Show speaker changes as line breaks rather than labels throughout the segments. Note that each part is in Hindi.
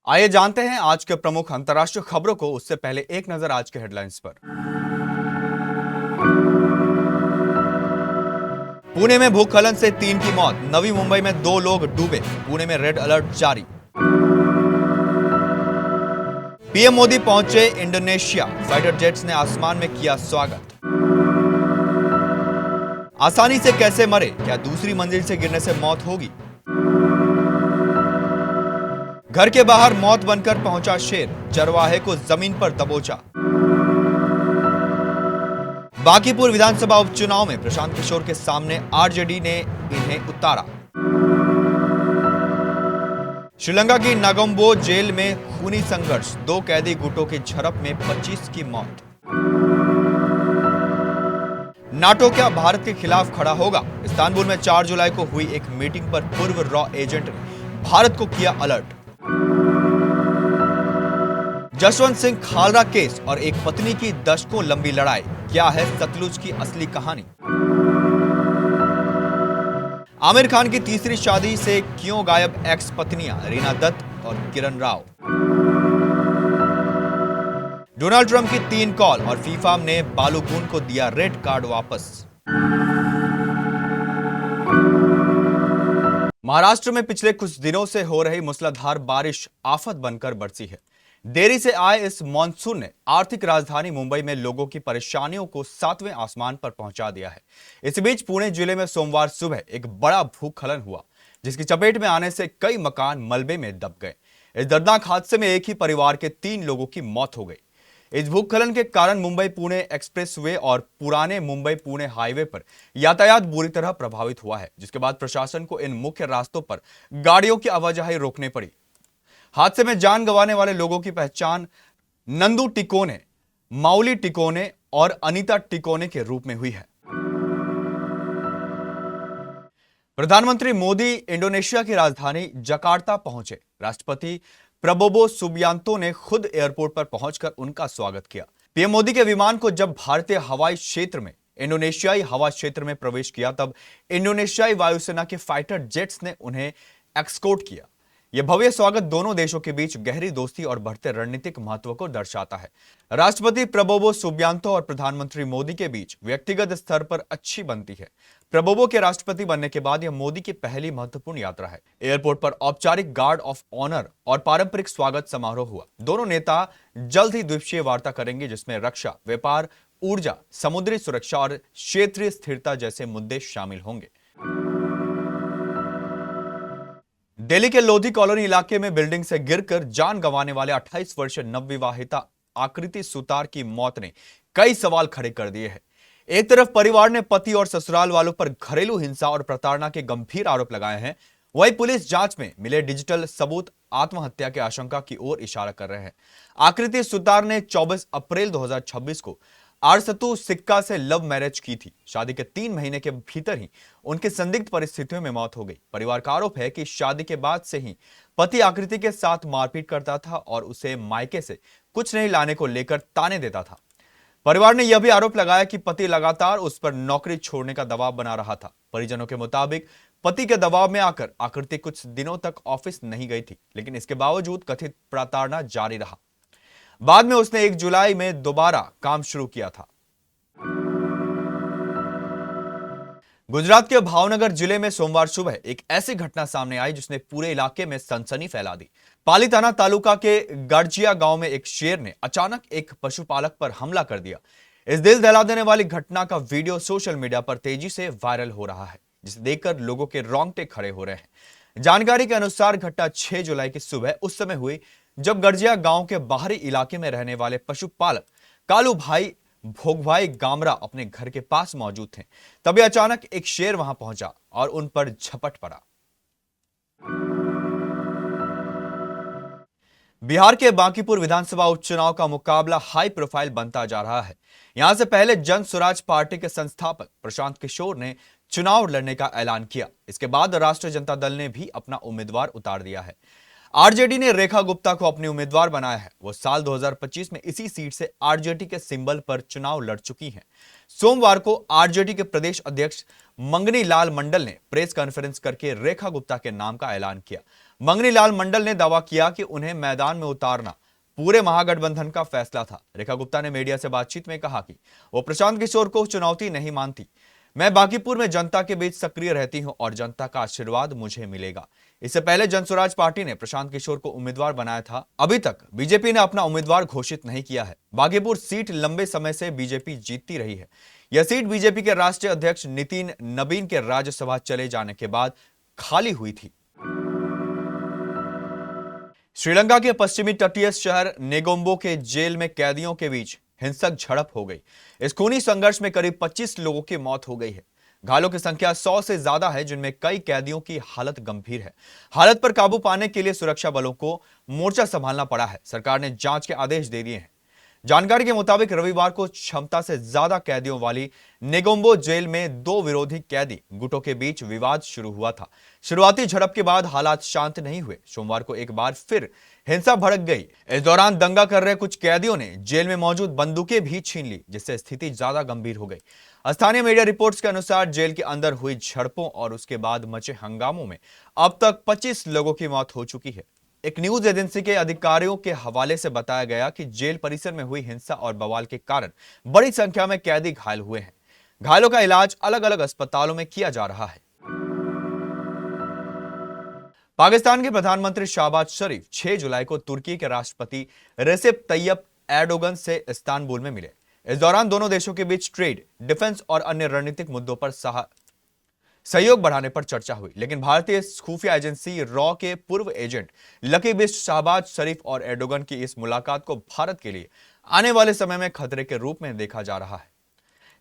आइए जानते हैं आज के प्रमुख अंतर्राष्ट्रीय खबरों को। उससे पहले एक नजर आज के हेडलाइंस पर। पुणे में भूस्खलन से 3 की मौत, नवी मुंबई में 2 लोग डूबे, पुणे में रेड अलर्ट जारी। पीएम मोदी पहुंचे इंडोनेशिया, फाइटर जेट्स ने आसमान में किया स्वागत। आसानी से कैसे मरे, क्या दूसरी मंजिल से गिरने से मौत होगी? घर के बाहर मौत बनकर पहुंचा शेर, चरवाहे को जमीन पर दबोचा। बांकीपुर विधानसभा उपचुनाव में प्रशांत किशोर के सामने आरजेडी ने इन्हें उतारा। श्रीलंका की नागोम्बो जेल में खूनी संघर्ष, 2 कैदी गुटों की झड़प में 25 की मौत। नाटो क्या भारत के खिलाफ खड़ा होगा? इस्तांबुल में 4 जुलाई को हुई एक मीटिंग पर पूर्व रॉ एजेंट ने भारत को किया अलर्ट। जसवंत सिंह खालरा केस और एक पत्नी की दशकों लंबी लड़ाई, क्या है सतलुज की असली कहानी? आमिर खान की तीसरी शादी से क्यों गायब एक्स पत्नियां रीना दत्त और किरण राव? डोनाल्ड ट्रंप की 3 कॉल और फीफा ने बालोगुन को दिया रेड कार्ड वापस। महाराष्ट्र में पिछले कुछ दिनों से हो रही मूसलाधार बारिश आफत बनकर बरसी है। देरी से आए इस मॉनसून ने आर्थिक राजधानी मुंबई में लोगों की परेशानियों को 7वें आसमान पर पहुंचा दिया है। इस बीच पुणे जिले में सोमवार सुबह एक बड़ा भूस्खलन हुआ, जिसकी चपेट में आने से कई मकान मलबे में दब गए। इस दर्दनाक हादसे में एक ही परिवार के 3 लोगों की मौत हो गई। इस भूस्खलन के कारण मुंबई पुणे एक्सप्रेसवे और पुराने मुंबई पुणे हाईवे पर यातायात बुरी तरह प्रभावित हुआ है, जिसके बाद प्रशासन को इन मुख्य रास्तों पर गाड़ियों की आवाजाही रोकनी पड़ी। हादसे में जान गंवाने वाले लोगों की पहचान नंदू टिकोने, माउली टिकोने और अनीता टिकोने के रूप में हुई है। प्रधानमंत्री मोदी इंडोनेशिया की राजधानी जकार्ता पहुंचे। राष्ट्रपति प्रबोवो सुबियांतो ने खुद एयरपोर्ट पर पहुंचकर उनका स्वागत किया। पीएम मोदी के विमान को जब भारतीय हवाई क्षेत्र में इंडोनेशियाई हवा क्षेत्र में प्रवेश किया, तब इंडोनेशियाई वायुसेना के फाइटर जेट्स ने उन्हें एस्कॉर्ट किया। यह भव्य स्वागत दोनों देशों के बीच गहरी दोस्ती और बढ़ते रणनीतिक महत्व को दर्शाता है। राष्ट्रपति प्रबोवो सुबियांतो और प्रधानमंत्री मोदी के बीच व्यक्तिगत स्तर पर अच्छी बनती है। प्रबोवो के राष्ट्रपति बनने के बाद यह मोदी की पहली महत्वपूर्ण यात्रा है। एयरपोर्ट पर औपचारिक गार्ड ऑफ ऑनर और पारंपरिक स्वागत समारोह हुआ। दोनों नेता जल्द ही द्विपक्षीय वार्ता करेंगे, जिसमें रक्षा, व्यापार, ऊर्जा, समुद्री सुरक्षा और क्षेत्रीय स्थिरता जैसे मुद्दे शामिल होंगे। दिल्ली के लोधी कॉलोनी इलाके में बिल्डिंग से गिरकर जान गंवाने वाले 28 वर्षीय नवविवाहिता आकृति सुतार की मौत ने कई सवाल खड़े कर दिए हैं। एक तरफ परिवार ने पति और ससुराल वालों पर घरेलू हिंसा और प्रताड़ना के गंभीर आरोप लगाए हैं, वहीं पुलिस जांच में मिले डिजिटल सबूत आत्महत्या की आशंका की ओर इशारा कर रहे हैं। आकृति सुतार ने 24 अप्रैल 2026 को आरसतु सिक्का से लव मैरिज की थी। शादी के 3 महीने के भीतर ही उनकी संदिग्ध परिस्थितियों में मौत हो गई। परिवार का आरोप है कि शादी के बाद से ही पति आकृति के साथ मारपीट करता था और उसे मायके से कुछ नहीं लाने को लेकर ताने देता था। परिवार ने यह भी आरोप लगाया कि पति लगातार उस पर नौकरी छोड़ने का दबाव बना रहा था। परिजनों के मुताबिक पति के दबाव में आकर आकृति कुछ दिनों तक ऑफिस नहीं गई थी, लेकिन इसके बावजूद कथित प्रताड़ना जारी रहा। बाद में उसने 1 जुलाई में दोबारा काम शुरू किया था। गुजरात के भावनगर जिले में सोमवार सुबह एक ऐसी घटना सामने आई जिसने पूरे इलाके में सनसनी फैला दी। पालीताना तालुका के गड़जिया गांव में एक शेर ने अचानक एक पशुपालक पर हमला कर दिया। इस दिल दहला देने वाली घटना का वीडियो सोशल मीडिया पर तेजी से वायरल हो रहा है, जिसे देखकर लोगों के रोंगटे खड़े हो रहे हैं। जानकारी के अनुसार घटना 6 जुलाई की सुबह उस समय हुई जब गड़जिया गांव के बाहरी इलाके में रहने वाले पशुपालक कालू भाई भोगभाई गामरा अपने घर के पास मौजूद थे। तभी अचानक एक शेर वहां पहुंचा और उन पर झपट पड़ा। बिहार के बांकीपुर विधानसभा उपचुनाव का मुकाबला हाई प्रोफाइल बनता जा रहा है। यहां से पहले जन स्वराज पार्टी के संस्थापक प्रशांत किशोर ने चुनाव लड़ने का ऐलान किया। इसके बाद राष्ट्रीय जनता दल ने भी अपना उम्मीदवार उतार दिया है। आरजेडी ने रेखा गुप्ता को अपनी उम्मीदवार बनाया है। वो साल 2025 में इसी सीट से आरजेडी के सिंबल पर चुनाव लड़ चुकी हैं। सोमवार को आरजेडी के प्रदेश अध्यक्ष मंगनी लाल मंडल ने प्रेस कॉन्फ्रेंस करके रेखा गुप्ता के नाम का ऐलान किया। मंगनी लाल मंडल ने दावा किया कि उन्हें मैदान में उतारना पूरे महागठबंधन का फैसला था। रेखा गुप्ता ने मीडिया से बातचीत में कहा कि वो प्रशांत किशोर को चुनौती नहीं मानती। मैं बांकीपुर में जनता के बीच सक्रिय रहती हूं और जनता का आशीर्वाद मुझे मिलेगा। इससे पहले जनसुराज पार्टी ने प्रशांत किशोर को उम्मीदवार बनाया था। अभी तक बीजेपी ने अपना उम्मीदवार घोषित नहीं किया है। बांकीपुर सीट लंबे समय से बीजेपी जीतती रही है। यह सीट बीजेपी के राष्ट्रीय अध्यक्ष नितिन नबीन के राज्यसभा चले जाने के बाद खाली हुई थी। श्रीलंका के पश्चिमी तटीय शहर नेगोम्बो के जेल में कैदियों के बीच हिंसक झड़प हो गई। इस खूनी संघर्ष में करीब 25 लोगों की मौत हो गई है। घायलों की संख्या 100 से ज्यादा है, जिनमें कई कैदियों की हालत गंभीर है। हालत पर काबू पाने के लिए सुरक्षा बलों को मोर्चा संभालना पड़ा है। सरकार ने जांच के आदेश दे दिए हैं। जानकारी के मुताबिक रविवार को क्षमता से ज्यादा कैदियों वाली नेगोम्बो जेल में दो विरोधी कैदी गुटों के बीच विवाद शुरू हुआ था। शुरुआती झड़प के बाद हालात शांत नहीं हुए। सोमवार को एक बार फिर हिंसा भड़क गई। इस दौरान दंगा कर रहे कुछ कैदियों ने जेल में मौजूद बंदूकें भी छीन ली, जिससे स्थिति ज्यादा गंभीर हो गई। स्थानीय मीडिया रिपोर्ट्स के अनुसार जेल के अंदर हुई झड़पों और उसके बाद मचे हंगामों में अब तक 25 लोगों की मौत हो चुकी है। एक न्यूज एजेंसी के अधिकारियों के हवाले से बताया गया कि जेल परिसर में हुई हिंसा और बवाल के कारण बड़ी संख्या में कैदी घायल हुए हैं। घायलों का इलाज अलग अलग अस्पतालों में किया जा रहा है। पाकिस्तान के प्रधानमंत्री शहबाज शरीफ 6 जुलाई को तुर्की के राष्ट्रपति रेसेप तैयब एर्डोगन से इस्तांबुल में मिले। इस दौरान दोनों देशों के बीच ट्रेड, डिफेंस और अन्य रणनीतिक मुद्दों पर सहयोग बढ़ाने पर चर्चा हुई। लेकिन भारतीय खुफिया एजेंसी रॉ के पूर्व एजेंट लकी बिस्ट शहबाज शरीफ और एर्डोगन की इस मुलाकात को भारत के लिए आने वाले समय में खतरे के रूप में देखा जा रहा है।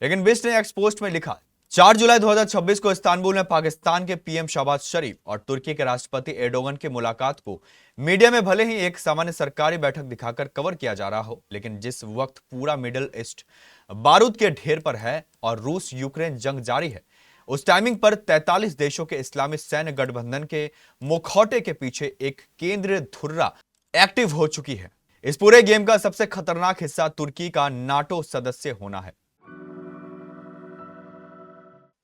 लेकिन बिस्ट ने एक्स पोस्ट में लिखा, 4 जुलाई 2026 को इस्तांबुल में पाकिस्तान के पीएम शहबाज शरीफ और तुर्की के राष्ट्रपति एर्डोगन की मुलाकात को मीडिया में भले ही एक सामान्य सरकारी बैठक दिखाकर कवर किया जा रहा हो, लेकिन जिस वक्त पूरा मिडिल ईस्ट बारूद के ढेर पर है और रूस यूक्रेन जंग जारी है, उस टाइमिंग पर 43 देशों के इस्लामी सैन्य गठबंधन के मुखौटे के पीछे एक केंद्रीय धुर्रा एक्टिव हो चुकी है। इस पूरे गेम का सबसे खतरनाक हिस्सा तुर्की का नाटो सदस्य होना है।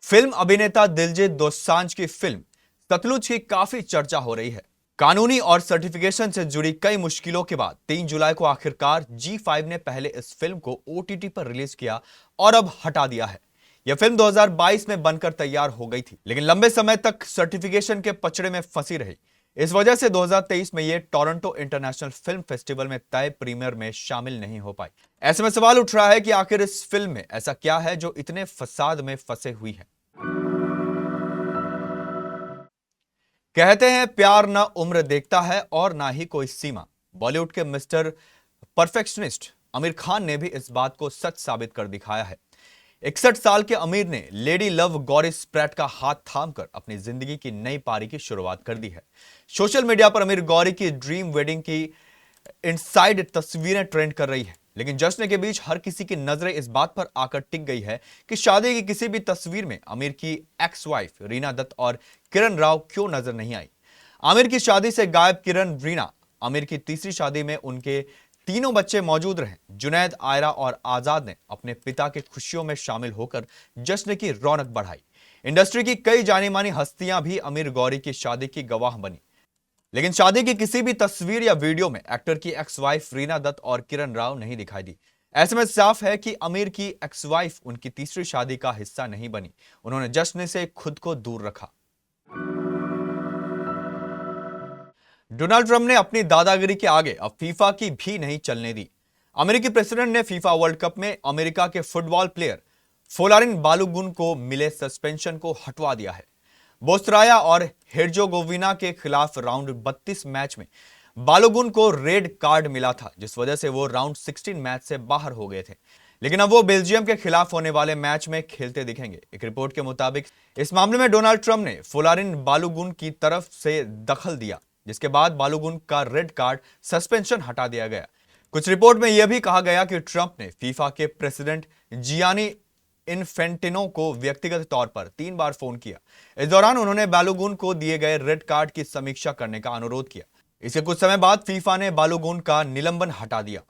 फिल्म अभिनेता दिलजीत दोसांझ की फिल्म सतलुज की काफी चर्चा हो रही है। कानूनी और सर्टिफिकेशन से जुड़ी कई मुश्किलों के बाद 3 जुलाई को आखिरकार G5 ने पहले इस फिल्म को OTT पर रिलीज किया और अब हटा दिया है। यह फिल्म 2022 में बनकर तैयार हो गई थी, लेकिन लंबे समय तक सर्टिफिकेशन के पचड़े में फंसी रही। इस वजह से 2023 में यह टोरंटो इंटरनेशनल फिल्म फेस्टिवल में तय प्रीमियर में शामिल नहीं हो पाई। ऐसे में सवाल उठ रहा है कि आखिर इस फिल्म में ऐसा क्या है जो इतने फसाद में फंसे हुई है। कहते हैं प्यार ना उम्र देखता है और ना ही कोई सीमा। बॉलीवुड के मिस्टर परफेक्शनिस्ट आमिर खान ने भी इस बात को सच साबित कर दिखाया है। 61 साल के आमिर ने लेडी लव गौरी स्प्रैट का हाथ थामकर अपनी जिंदगी की नई पारी की शुरुआत कर दी है। सोशल मीडिया पर आमिर गौरी की ड्रीम वेडिंग की इनसाइड तस्वीरें ट्रेंड कर रही है, लेकिन जश्न के बीच हर किसी की नजरें इस बात पर आकर टिक गई है कि शादी की किसी भी तस्वीर में आमिर की एक्स वाइफ रीना दत्त और किरण राव क्यों नजर नहीं आई। आमिर की शादी से गायब किरण रीना आमिर की तीसरी शादी में उनके तीनों बच्चे मौजूद रहे। जुनैद, आयरा और आजाद ने अपने पिता की खुशियों में शामिल होकर जश्न की रौनक बढ़ाई। इंडस्ट्री की कई जानी मानी हस्तियां भी आमिर गौरी की शादी की गवाह बनी, लेकिन शादी की किसी भी तस्वीर या वीडियो में एक्टर की एक्स वाइफ रीना दत्त और किरण राव नहीं दिखाई दी। ऐसे में साफ है कि आमिर की एक्स वाइफ उनकी तीसरी शादी का हिस्सा नहीं बनी। उन्होंने जश्न से खुद को दूर रखा। डोनाल्ड ट्रंप ने अपनी दादागिरी के आगे अब फीफा की भी नहीं चलने दी। अमेरिकी प्रेसिडेंट ने फीफा वर्ल्ड कप में अमेरिका के फुटबॉल प्लेयर फोलारिन बालोगुन को मिले सस्पेंशन को हटवा दिया है। बोस्राया और हेर्जोगोविना के खिलाफ राउंड 32 मैच में बालोगुन को रेड कार्ड मिला था, जिस वजह से वो राउंड 16 मैच से बाहर हो गए थे। लेकिन अब वो बेल्जियम के खिलाफ होने वाले मैच में खेलते दिखेंगे। एक रिपोर्ट के मुताबिक इस मामले में डोनाल्ड ट्रंप ने फोलारिन बालोगुन की तरफ से दखल दिया, जिसके बाद बालोगुन का रेड कार्ड सस्पेंशन हटा दिया गया। कुछ रिपोर्ट में यह भी कहा गया कि ट्रंप ने फीफा के प्रेसिडेंट जियानी इन्फेंटिनो को व्यक्तिगत तौर पर 3 बार फोन किया। इस दौरान उन्होंने बालोगुन को दिए गए रेड कार्ड की समीक्षा करने का अनुरोध किया। इसके कुछ समय बाद फीफा ने बालोगुन का निलंबन हटा दिया।